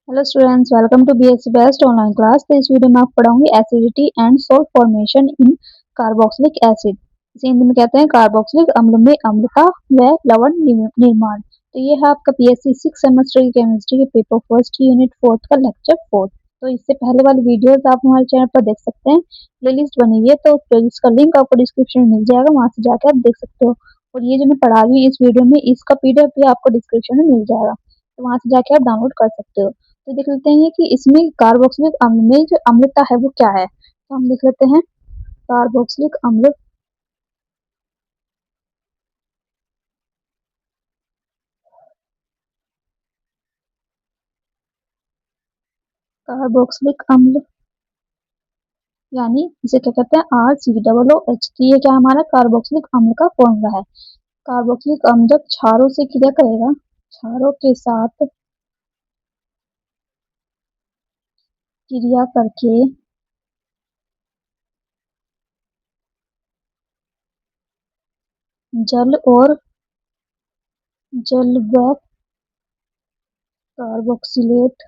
Hello students, welcome to BSc best online class. तो इस video में आप पढ़ाऊंगी acidity and salt formation in carboxylic acid. इसे हिंदी में कहते हैं कार्बोक्सिलिक अम्ल में अम्लता व लवण निर्माण। तो ये है आपका बीएससी 6 सेमेस्टर की केमिस्ट्री के पेपर फर्स्ट यूनिट 4 का लेक्चर 4। तो इससे पहले वाली वीडियोस आप हमारे चैनल पर देख सकते हैं, प्लेलिस्ट बनी हुई है, तो उस प्लेलिस्ट का लिंक आपको डिस्क्रिप्शन में मिल जाएगा, वहां से जाकर आप देख सकते हो। और ये जो मैं पढ़ा रही हूँ इस वीडियो में, इसका पीडीएफ भी आपको डिस्क्रिप्शन में मिल जाएगा, तो वहां से जाके आप डाउनलोड कर सकते हो। तो देख लेते हैं कि इसमें कार्बोक्सिलिक अम्ल में जो अम्लता है वो क्या है। तो हम देख लेते हैं कार्बोक्सिलिक अम्ल। कार्बोक्सिलिक अम्ल यानी इसे क्या कहते हैं, RCOOH। ये क्या हमारा कार्बोक्सिलिक अम्ल का फॉर्मूला है। कार्बोक्सिलिक अम्ल जब क्षारों से क्रिया करेगा, क्षारों के साथ क्रिया करके जल और जल व कार्बोक्सिलेट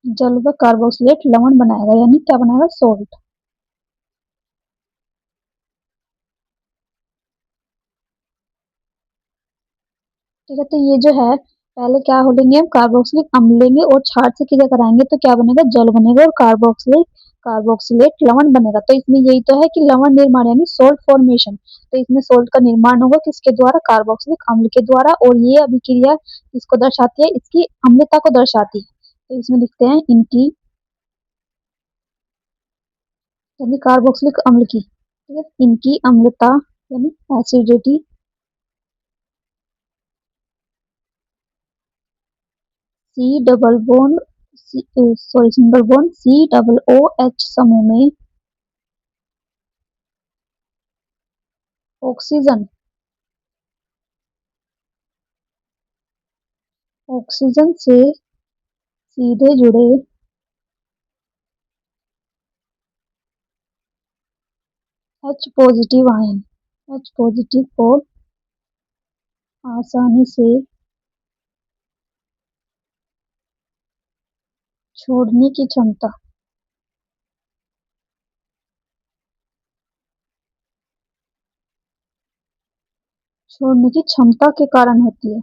जल व कार्बोक्सिलेट लवण बनाएगा, यानी क्या बनाएगा, सोल्ट। ठीक है, तो ये जो है पहले क्या हो लेंगे, हम कार्बोक्सिलिक अम्ल लेंगे और क्षार से क्रिया कराएंगे तो क्या बनेगा, जल बनेगा और कार्बोक्सिलेट लवण बनेगा। तो इसमें यही तो है कि लवण निर्माण यानी सोल्ट फॉर्मेशन। तो इसमें सोल्ट का निर्माण होगा किसके द्वारा, कार्बोक्सिलिक अम्ल के द्वारा। और ये अभिक्रिया किसको दर्शाती है, इसकी अम्लता को दर्शाती है। तो इसमें लिखते हैं इनकी, यानी कार्बोक्सिलिक अम्ल की, ठीक है, इनकी अम्लता यानी acidity C double bond single bond COOH समूह में ऑक्सीजन ऑक्सीजन से सीधे जुड़े H पॉजिटिव आयन, H पॉजिटिव को आसानी से छोड़ने की क्षमता छोड़ने की क्षमता के कारण होती है।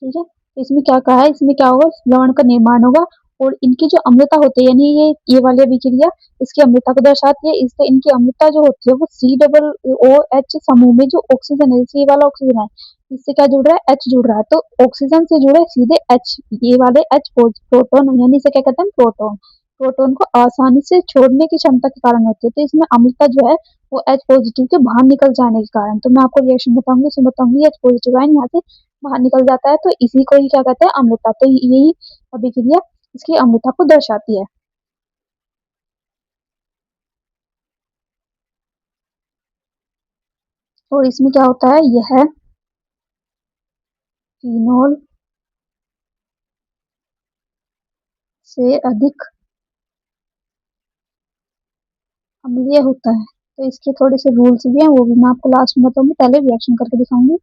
ठीक है, इसमें क्या कहा है, इसमें क्या होगा, लवण का निर्माण होगा और इनकी जो अम्लता होती है, यानी ये वाली अभिक्रिया इसकी अम्लता को दर्शाती है। इससे इनकी अम्लता जो होती है वो COOH समूह में जो ऑक्सीजन है, ये वाला ऑक्सीजन है, इससे क्या जुड़ रहा है, H जुड़ रहा है। तो ऑक्सीजन से जुड़े सीधे H, ये वाले H प्रोटोन, यानी इसे क्या कहते हैं, प्रोटोन। प्रोटोन को आसानी से छोड़ने की क्षमता के कारण होती है। तो इसमें अम्लता जो है वो H पॉजिटिव के बाहर निकल जाने के कारण। तो मैं आपको रिएक्शन बताऊंगी, इसमें बताऊंगी H पॉजिटिव आयन यहाँ से बाहर निकल जाता है, तो इसी को ही क्या कहते हैं, अम्लता। तो यही अभिक्रिया इसकी अम्लता को दर्शाती है। और इसमें क्या होता है, यह फिनोल से अधिक अम्लीय होता है। तो इसके थोड़े से रूल्स भी हैं, वो भी मैं आपको लास्ट में बताऊंगी, पहले रिएक्शन करके दिखाऊंगी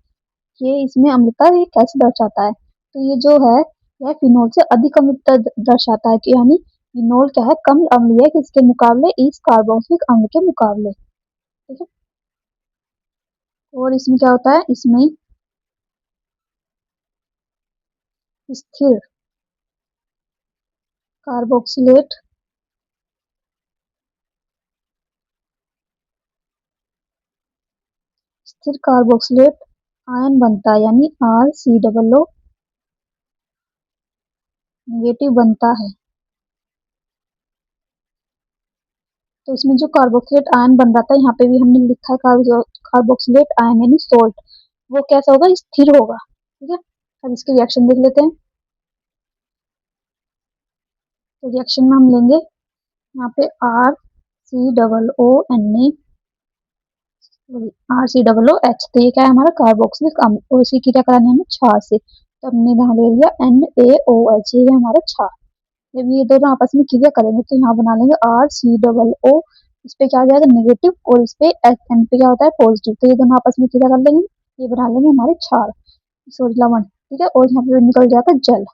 कि इसमें अम्लता ये कैसे दर्शाता है। तो ये जो है यह फिनोल से अधिक अम्लता दर्शाता है, कि यानी फिनोल क्या है, कम अम्लीय किसके मुकाबले, इस कार्बोक्सिलिक अम्ल के मुकाबले। ठीक है, और इसमें क्या होता है, इसमें स्थिर कार्बोक्सिलेट स्थिर कार्बोक्सिलेट आयन बनता है, यानी RCOO नेगेटिव बनता है। तो इसमें जो कार्बोक्सिलेट आयन बन रहा था, यहाँ पे भी हमने लिखा है कार्बोक्सिलेट आयन यानी सोल्ट, वो कैसा होगा, स्थिर होगा। ठीक है, अब इसके रिएक्शन देख लेते हैं। तो रिएक्शन में हम लेंगे यहाँ पे RCOOH। तो ये क्या है, हमारा कार्बोक्सिलिक अम्ल, और इसी की क्या करानी है हमें, क्षार से। तो हमने यहाँ ले लिया NaOH, ये है हमारा क्षार। जब ये दोनों आपस में क्रिया करेंगे तो यहाँ बना लेंगे RCOO इस पे क्या आ जाएगा नेगेटिव और इस पे एन पे क्या होता है पॉजिटिव, तो ये दोनों आपस में क्या कर लेंगे, ये बना लेंगे हमारे क्षार, सॉरी लवण, ठीक है। और यहाँ पे निकल जाएगा जल,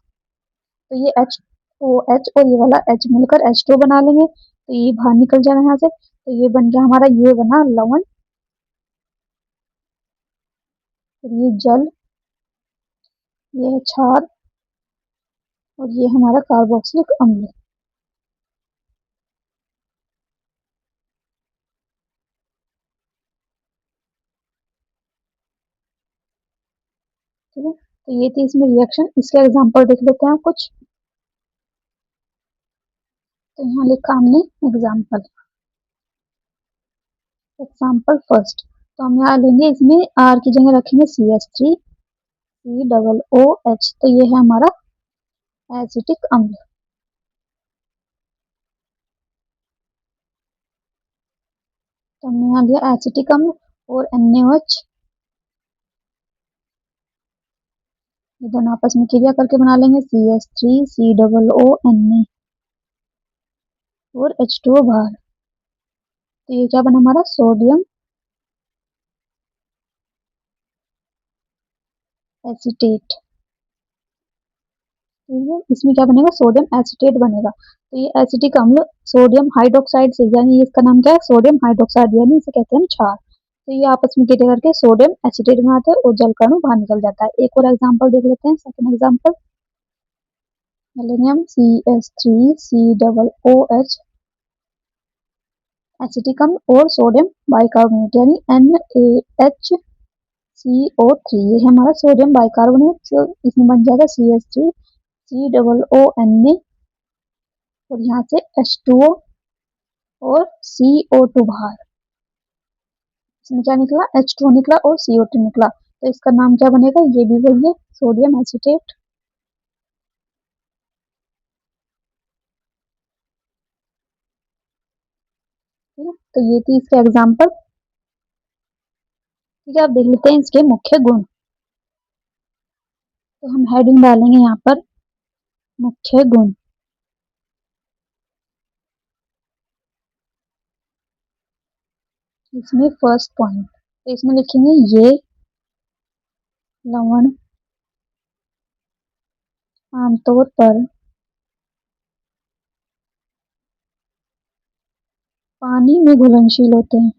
तो ये H और ये वाला H मिलकर H2 बना लेंगे, तो ये बाहर निकल जाएगा यहाँ से, तो ये बन गया हमारा, ये बना लवण, और ये जल, ये है क्षार, और ये हमारा कार्बोक्सिलिक अम्ल। ठीक है, तो ये थी इसमें रिएक्शन, इसके एग्जांपल देख लेते हैं कुछ। तो यहाँ लिखा हमने एग्जांपल, एग्जांपल फर्स्ट, तो हम यहाँ लेंगे, इसमें R की जगह रखेंगे CH3 COOH, तो ये है हमारा एसिटिक अम्ल। तो हमने यहाँ लिया एसिटिक अम्ल, और NaOH, ये दोनों आपस में क्रिया करके बना लेंगे CH3 COO और H2O बाहर, तो ये क्या बना हमारा सोडियम एसीटेट, ठीक है। इसमें क्या बनेगा, सोडियम एसीटेट बनेगा, तो ये एसिटिक अम्ल सोडियम हाइड्रोक्साइड से, यानी इसका नाम क्या है सोडियम हाइड्रोक्साइड, यानी इसे कहते हैं हम क्षार, तो ये आपस में क्रिया करके सोडियम एसीटेट बनाते हैं और जल का अणु बाहर निकल जाता है। एक और एग्जांपल देख लेते हैं, सेकंड एग्जांपल लेंगे हम CH3COOH एसिटिक अम्ल और सोडियम बाइकार्बोनेट, यानी NaHCO3, ये है हमारा सोडियम बाइकार्बोनेट, तो इसमें बन जाएगा CH3 COONA, और यहाँ से H2O और CO2 बाहर, इसमें क्या निकला H2O निकला और CO2 निकला, तो इसका नाम क्या बनेगा, ये भी वही है सोडियम एसीटेट। ठीक है, तो ये थी इसके एग्जांपल। ठीक है, अब देख लेते हैं इसके मुख्य गुण, तो हम हेडिंग डालेंगे यहाँ पर मुख्य गुण, इसमें फर्स्ट पॉइंट, तो इसमें लिखेंगे ये लवण आमतौर पर पानी में घुलनशील होते हैं,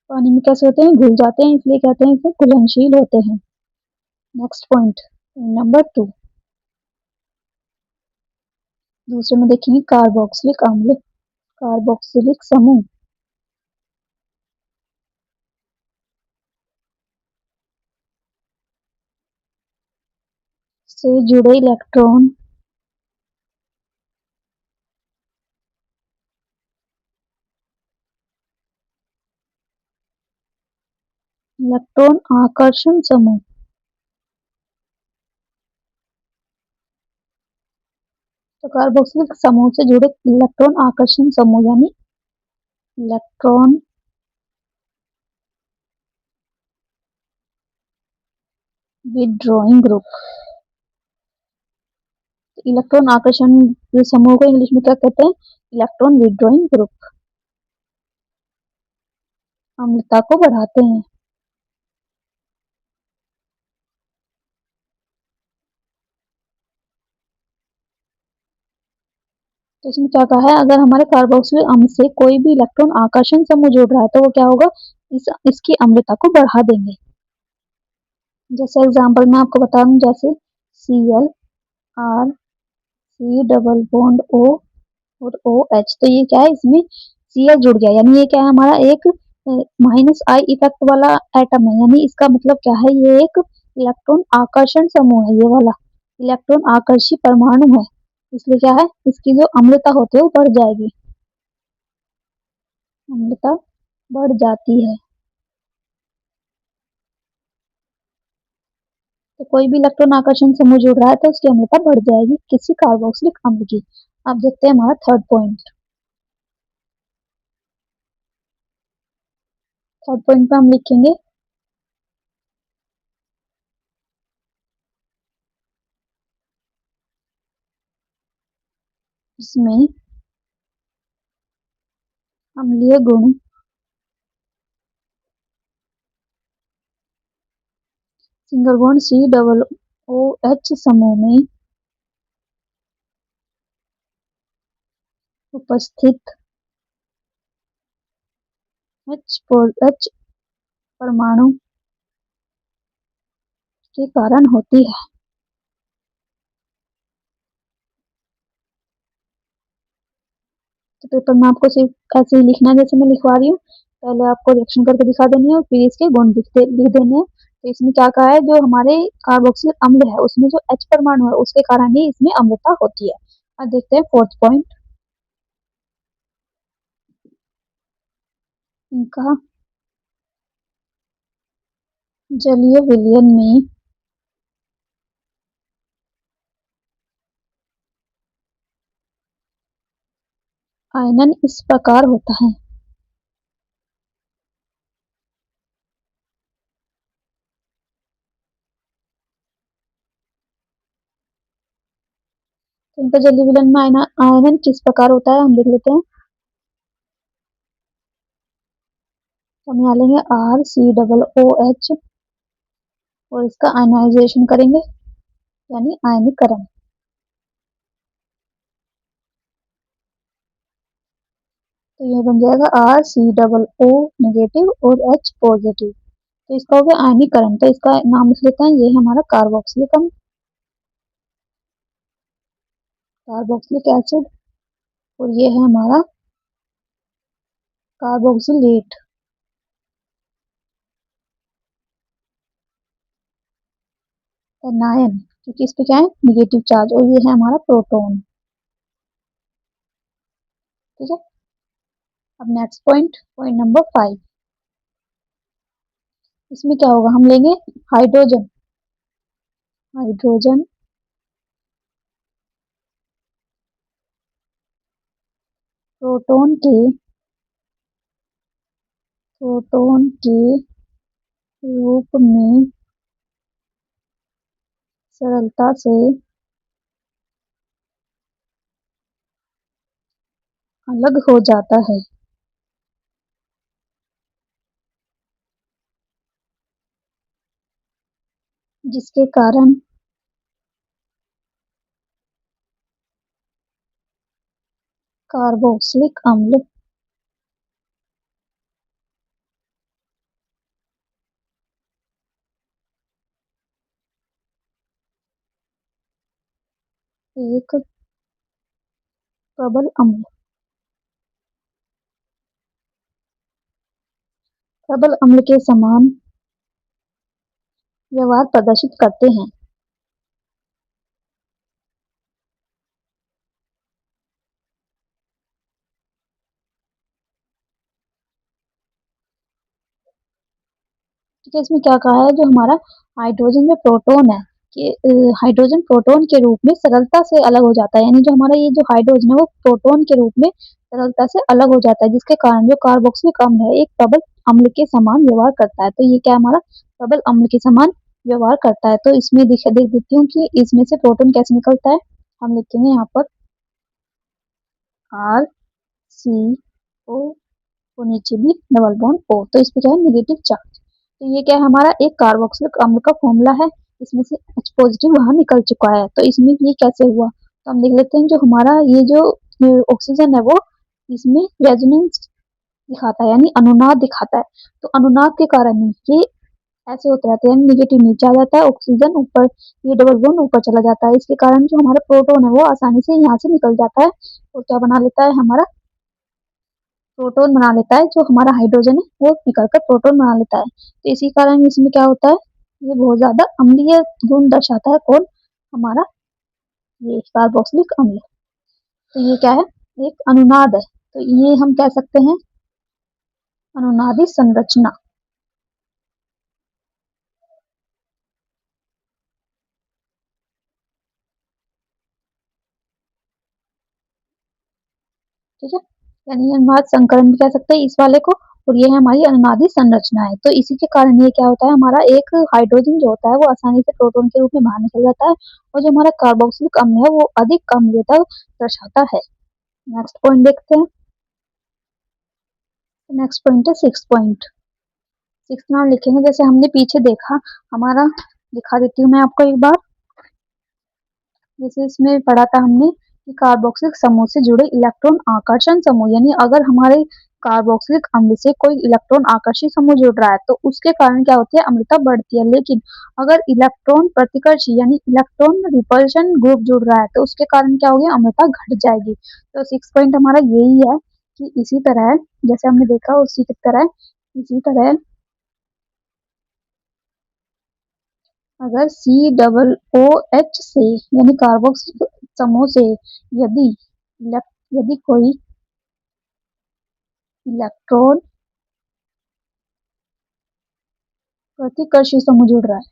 पानी में कैसे होते हैं, घुल जाते हैं, इसलिए कहते हैं इसे घुलनशील होते हैं। नेक्स्ट पॉइंट नंबर 2, दूसरे में देखेंगे कार्बोक्सिलिक अम्ल, कार्बोक्सिलिक समूह से जुड़े इलेक्ट्रॉन इलेक्ट्रॉन आकर्षण समूह, तो कार्बोक्सिलिक समूह से जुड़े इलेक्ट्रॉन आकर्षण समूह, यानी इलेक्ट्रॉन विथड्रॉइंग ग्रुप, इलेक्ट्रॉन आकर्षण समूह को इंग्लिश में क्या कहते हैं, इलेक्ट्रॉन विथड्रॉइंग ग्रुप, अम्लता को बढ़ाते हैं। तो इसमें क्या कहा है, अगर हमारे कार्बोक्सिलिक अम्ल से कोई भी इलेक्ट्रॉन आकर्षण समूह जुड़ रहा है तो वो क्या होगा, इसकी अम्लता को बढ़ा देंगे। जैसे एग्जांपल मैं आपको बता दूं, जैसे ClR C double bond O और OH, तो ये क्या है, इसमें Cl जुड़ गया, यानी ये क्या है हमारा एक -I इफेक्ट वाला एटम है, यानी इसका मतलब क्या है, ये एक इलेक्ट्रॉन आकर्षण समूह है, ये वाला इलेक्ट्रॉन आकर्षी परमाणु है, इसलिए क्या है, इसकी जो अम्लता होती है वो बढ़ जाएगी, अम्लता बढ़ जाती है। तो कोई भी इलेक्ट्रॉन आकर्षण समूह जुड़ रहा है तो उसकी अम्लता बढ़ जाएगी किसी कार्बोक्सिलिक अम्ल की। अब देखते हैं हमारा थर्ड पॉइंट, थर्ड पॉइंट पे हम लिखेंगे इसमें अम्लीय गुण सिंगल बॉन्ड COOH समूह में उपस्थित H परमाणु के कारण होती है। तो पेपर में आपको सिर्फ ऐसे ही लिखना है जैसे मैं लिखवा रही हूँ। पहले आपको रिएक्शन करके दिखा देनी है और फिर इसके गुण लिख देने हैं। तो इसमें क्या कहा है, जो हमारे कार्बोक्सिलिक अम्ल है उसमें जो H परमाणु है उसके कारण ही इसमें अम्लता होती है। अब देखते हैं फोर्थ पॉइंट इनका। जलीय विलयन में आयनन इस प्रकार होता है। तो इनका जलीय विलयन में आयनन किस प्रकार होता है हम देख लेते हैं। हम यहाँ लेंगे RCOOH और इसका आयनाइजेशन करेंगे यानी आयनीकरण। तो ये बन जाएगा RCOO नेगेटिव और H पॉजिटिव। तो इसका हो गया आयनीकरण। तो इसका नाम लिख लेते हैं, ये है हमारा कार्बोक्सिलिक अम्ल, कार्बोक्सिलिक एसिड। और ये है हमारा कार्बोक्सिलेट, एनायन, क्योंकि इस पे क्या है निगेटिव चार्ज। और ये है हमारा प्रोटॉन। ठीक है। अब नेक्स्ट पॉइंट, पॉइंट नंबर 5। इसमें क्या होगा, हम लेंगे हाइड्रोजन। हाइड्रोजन प्रोटॉन के रूप में सरलता से अलग हो जाता है। जिसके कारण कार्बोक्सिलिक अम्ल एक प्रबल अम्ल प्रबल अम्ल के समान व्यवहार प्रदर्शित करते हैं। ठीक है। इसमें क्या कहा है, जो हमारा हाइड्रोजन में प्रोटॉन है कि हाइड्रोजन प्रोटॉन के रूप में सरलता से अलग हो जाता है। यानी जो हमारा ये जो हाइड्रोजन है वो प्रोटॉन के रूप में सरलता से अलग हो जाता है, जिसके कारण जो कार्बोक्सिलिक अम्ल है एक प्रबल अम्ल के समान व्यवहार करता है। तो ये क्या हमारा प्रबल अम्ल के समान व्यवहार करता है। तो इसमें देख देती हूँ कि इसमें से प्रोटॉन कैसे निकलता है। हम लिखेंगे यहाँ पर RCO और नीचे भी डबल बॉन्ड O। तो इस पे क्या है नेगेटिव चार्ज। तो ये क्या है हमारा एक कार्बोक्सिलिक अम्ल का फॉर्मूला है। इसमें से H पॉजिटिव वहां निकल चुका है। तो इसमें ये कैसे हुआ, तो हम देख लेते हैं। जो हमारा ये जो ऑक्सीजन है वो इसमें रेजोनेंस दिखाता है यानी अनुनाद दिखाता है। तो अनुनाद के कारण ही ये ऐसे होता रहता है, यानी निगेटिव नीचे आ जाता है, ऑक्सीजन ऊपर, ये डबल बॉन्ड ऊपर चला जाता है। इसके कारण जो हमारा प्रोटॉन है वो आसानी से यहाँ से निकल जाता है और क्या बना लेता है, हमारा प्रोटॉन बना लेता है। जो हमारा हाइड्रोजन है वो निकलकर प्रोटॉन बना लेता है। तो इसी कारण इसमें क्या होता है, ये बहुत ज्यादा अम्लीय गुण दर्शाता है। कौन, हमारा ये कार्बोक्सिलिक अम्ल। तो ये क्या है, एक अनुनाद है। तो ये हम कह सकते हैं अनुनादी संरचना। ठीक है, यानी अनुनाद संकरण भी कह सकते हैं इस वाले को। और ये है हमारी अनुनादी संरचना है। तो इसी के कारण ये क्या होता है, हमारा एक हाइड्रोजन जो होता है वो आसानी से प्रोटॉन के रूप में बाहर निकल जाता है और जो हमारा कार्बोक्सिलिक अम्ल है वो अधिक अम्लीयता दर्शाता है। नेक्स्ट पॉइंट देखते हैं। नेक्स्ट पॉइंट है 6 पॉइंट। 6 नाम लिखेंगे जैसे हमने पीछे देखा, हमारा दिखा देती हूँ मैं आपको एक बार। जैसे इसमें पढ़ा था हमने कि कार्बोक्सिलिक समूह से जुड़े इलेक्ट्रॉन आकर्षण समूह, यानी अगर हमारे कार्बोक्सिलिक अम्ल से कोई इलेक्ट्रॉन आकर्षी समूह जुड़ रहा है तो उसके कारण क्या होती है, अम्लता बढ़ती है। लेकिन अगर इलेक्ट्रॉन प्रतिकर्षी यानी इलेक्ट्रॉन रिपल्शन ग्रुप जुड़ रहा है तो उसके कारण क्या होगी, अम्लता घट जाएगी। तो 6 पॉइंट हमारा यही है कि इसी तरह जैसे हमने देखा उसी की तरह इसी तरह अगर COOH से यानी कार्बोक्सिलिक समूह से यदि यदि कोई इलेक्ट्रॉन प्रतिकर्षी समूह जुड़ रहा है,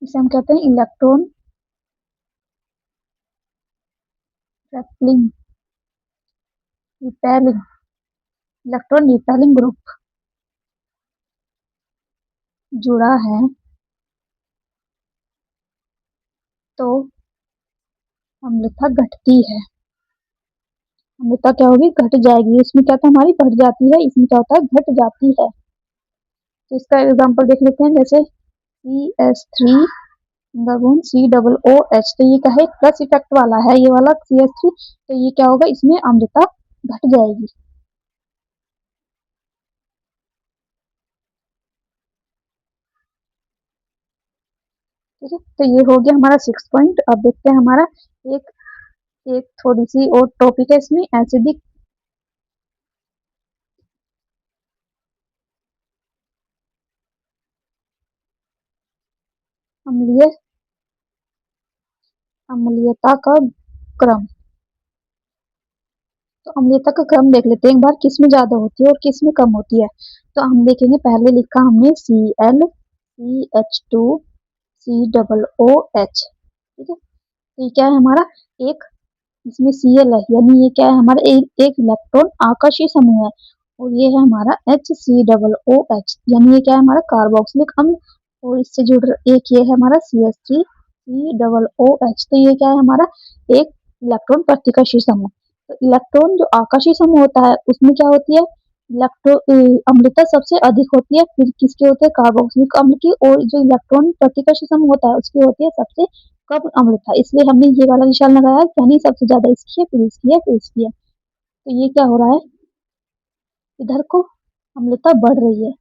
इसे हम कहते हैं electron repelling repelling electron repelling group जुड़ा है तो अम्लता घटती है। अम्लता क्या होगी, घट जाएगी। इसमें क्या था, हमारी बढ़ जाती है, इसमें क्या होता है, घट जाती है। तो इसका एग्जांपल देख लेते हैं, जैसे CS3 बबून COOH, तो ये क्या है, प्लस इफेक्ट वाला है ये वाला CS3, तो ये क्या होगा, इसमें अम्लता घट जाएगी। ठीक है, तो ये हो गया हमारा 6 पॉइंट। अब देखते हैं हमारा एक एक थोड़ी सी और टॉपिक है इसमें, एसिडिक अम्लीय अम्लीयता का क्रम। तो अम्लीयता का क्रम देख लेते हैं एक बार, किस में ज्यादा होती है और किस में कम होती है। तो हम देखेंगे, पहले लिखा हमने Cl CH2 COOH। ठीक है, तो ये क्या है हमारा, एक इसमें Cl है, यानी ये क्या है हमारा एक इलेक्ट्रॉन आकर्षी समूह है। और ये है हमारा HCOOH, यानी ये क्या है हमारा कार्बोक्सिलिक अम्ल। और इससे जुड़ एक ये है हमारा CH3 COOH, तो ये क्या है हमारा एक इलेक्ट्रॉन प्रतिकर्षी समूह। तो इलेक्ट्रॉन जो आकर्षी समूह होता है उसमें क्या होती है, अम्लता सबसे अधिक होती है, फिर किसकी होती है, कार्बोक्सिलिक अम्ल की। और जो इलेक्ट्रॉन प्रतिकर्षी समूह होता है उसकी होती है सबसे कम अम्लता। इसलिए हमने ये वाला निशान लगाया, यानी सबसे ज्यादा इसकी है, फिर इसकी है, फिर इसकी है। तो ये क्या हो रहा है, इधर को अम्लता बढ़ रही है,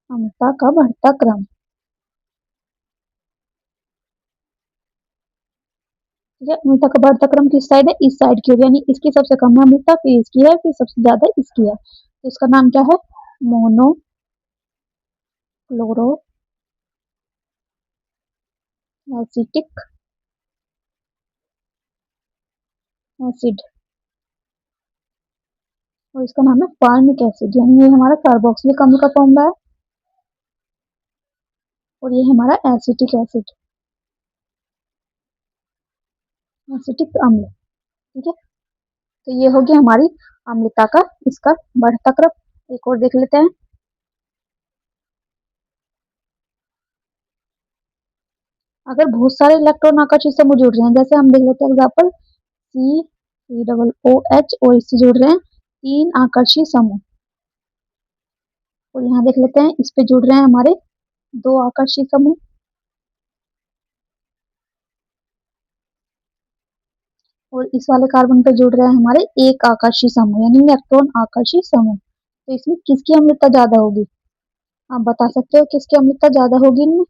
अम्लता का बढ़ता क्रम। ठीक है, अम्लता का बढ़ता क्रम किस साइड है, इस साइड की ओर, यानी इसकी सबसे कम है अम्लता, फिर इसकी है, फिर सबसे ज्यादा इसकी है। तो इसका नाम क्या है, मोनो क्लोरो एसिटिक एसिड, और इसका नाम है फार्मिक एसिड, यानी ये हमारा कार्बोक्सिलिक अम्ल का फॉर्मूला है और ये हमारा एसिटिक एसिड, एसिटिक अम्ल। ठीक है, तो ये हो गया हमारी अम्लता का इसका बढ़ता क्रम। एक और देख लेते हैं, अगर बहुत सारे इलेक्ट्रॉन आकर्षित समूह जुड़ रहे हैं, जैसे हम देख लेते हैं एग्जाम्पल COOH और इससे जुड़ रहे हैं 3 आकर्षी समूह। और यहाँ देख लेते हैं इस पे जुड़ रहे हैं हमारे 2 आकर्षी समूह। और इस वाले कार्बन पे जुड़ रहे हैं हमारे 1 आकर्षी समूह, यानी इलेक्ट्रॉन आकर्षी समूह। तो इसमें किसकी अम्लता ज्यादा होगी, आप बता सकते हो किसकी अम्लता ज्यादा होगी इनमें।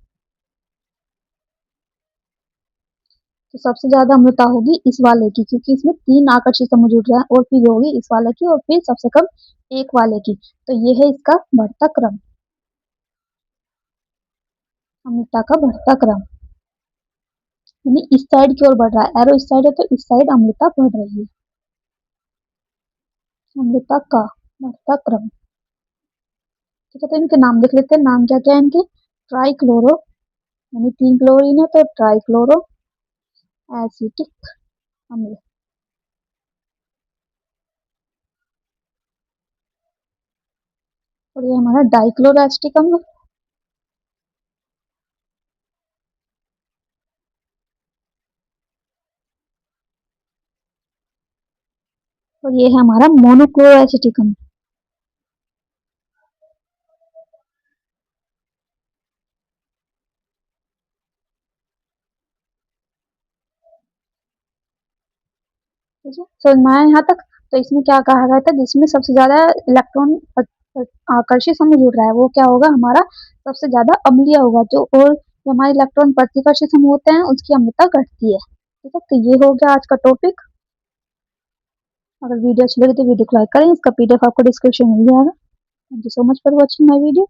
तो सबसे ज्यादा अम्लता होगी इस वाले की, क्योंकि इसमें 3 आकर्षी समूह जुड़ रहा है, और फिर होगी इस वाले की, और फिर सबसे कम एक वाले की। तो ये है इसका बढ़ता क्रम, अम्लता का बढ़ता क्रम, यानी इस साइड की ओर बढ़ रहा है, एरो इस साइड है तो इस साइड अम्लता बढ़ रही है, अम्लता का बढ़ता क्रम। ठीक है, तो इनके नाम देख लेते हैं, नाम क्या क्या है इनके, ट्राइक्लोरो, यानी 3 क्लोरीन है तो ट्राइक्लोरो एसिटिक अम्ल। और ये हमारा डाइक्लोरोएसिटिक अम्ल। और ये है हमारा मोनोक्लोरोएसिटिक अम्ल। ठीक है, समझ में आया यहाँ तक? तो इसमें क्या कहा गया था, जिसमें सबसे ज्यादा इलेक्ट्रॉन आकर्षित समय जुड़ रहा है वो क्या होगा, हमारा सबसे ज्यादा अम्लीय होगा। जो और जो हमारे इलेक्ट्रॉन प्रतिकर्षित समूह होते हैं उसकी अम्लता घटती है। ठीक है, तो ये हो गया आज का टॉपिक। अगर वीडियो अच्छी लगी तो वीडियो को लाइक करें। इसका पीडीएफ आपको डिस्क्रिप्शन में मिल जाएगा। Thank you so much for watching my video.